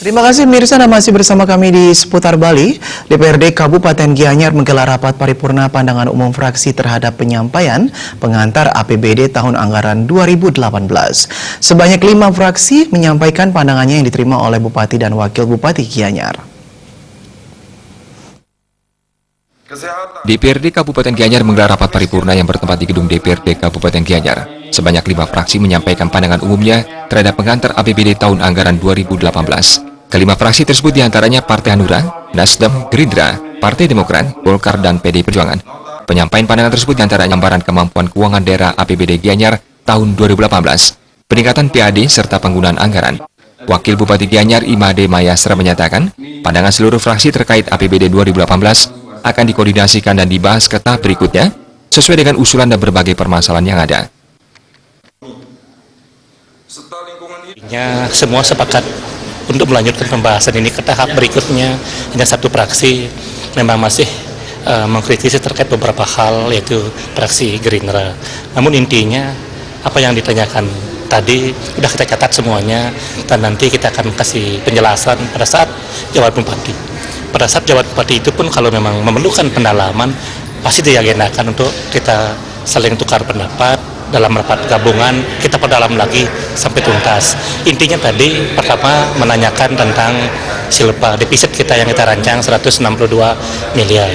Terima kasih Mirsa, Anda masih bersama kami di Seputar Bali. DPRD Kabupaten Gianyar menggelar rapat paripurna pandangan umum fraksi terhadap penyampaian pengantar APBD tahun anggaran 2018. Sebanyak 5 fraksi menyampaikan pandangannya yang diterima oleh Bupati dan Wakil Bupati Gianyar. DPRD Kabupaten Gianyar menggelar rapat paripurna yang bertempat di gedung DPRD Kabupaten Gianyar. Sebanyak 5 fraksi menyampaikan pandangan umumnya terhadap pengantar APBD tahun anggaran 2018. Kelima fraksi tersebut diantaranya Partai Hanura, Nasdem, Gerindra, Partai Demokrat, Golkar, dan PDI Perjuangan. Penyampaian pandangan tersebut diantaranya gambaran kemampuan keuangan daerah APBD Gianyar tahun 2018, peningkatan PAD serta penggunaan anggaran. Wakil Bupati Gianyar Imade Mayasra menyatakan, pandangan seluruh fraksi terkait APBD 2018 akan dikoordinasikan dan dibahas ke tahap berikutnya sesuai dengan usulan dan berbagai permasalahan yang ada. Semua sepakat untuk melanjutkan pembahasan ini ke tahap berikutnya. Hanya satu fraksi memang masih mengkritisi terkait beberapa hal, yaitu fraksi Gerindra. Namun intinya apa yang ditanyakan tadi sudah kita catat semuanya, dan nanti kita akan kasih penjelasan pada saat jawaban bupati. Pada saat jawaban bupati itu pun kalau memang memerlukan pendalaman, pasti diagendakan untuk kita saling tukar pendapat. Dalam rapat gabungan kita perdalam lagi sampai tuntas. Intinya tadi pertama menanyakan tentang silpa defisit kita yang kita rancang 162 miliar.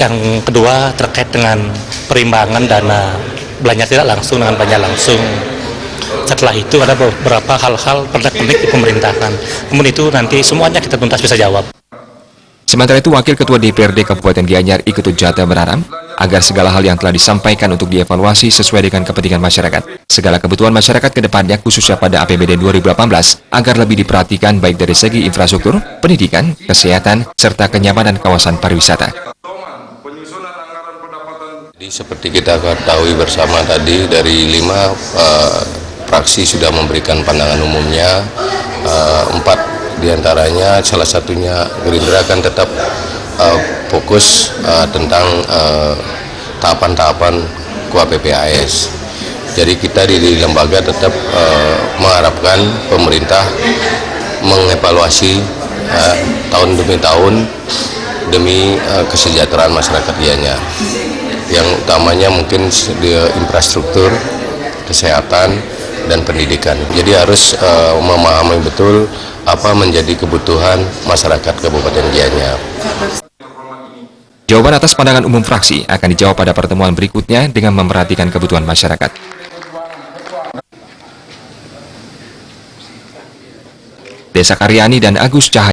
Yang kedua terkait dengan perimbangan dana belanja tidak langsung dengan belanja langsung. Setelah itu ada beberapa hal-hal pernik di pemerintahan. Kemudian itu nanti semuanya kita tuntas bisa jawab. Sementara itu, Wakil Ketua DPRD Kabupaten Gianyar Iketut Jata berharap agar segala hal yang telah disampaikan untuk dievaluasi sesuai dengan kepentingan masyarakat. Segala kebutuhan masyarakat ke depannya, khususnya pada APBD 2018, agar lebih diperhatikan baik dari segi infrastruktur, pendidikan, kesehatan, serta kenyamanan kawasan pariwisata. Jadi seperti kita ketahui bersama tadi, dari 5 fraksi sudah memberikan pandangan umumnya, 4 diantaranya, salah satunya Gerindra akan tetap fokus tentang tahapan-tahapan KUAPPAS. Jadi kita di lembaga tetap mengharapkan pemerintah mengevaluasi tahun demi tahun demi kesejahteraan masyarakat Gianyar. Yang utamanya mungkin di infrastruktur, kesehatan, dan pendidikan. Jadi harus memahami betul apa menjadi kebutuhan masyarakat Kabupaten Gianyar. Jawaban atas pandangan umum fraksi akan dijawab pada pertemuan berikutnya dengan memperhatikan kebutuhan masyarakat. Desa Karyani dan Agus Cahaya.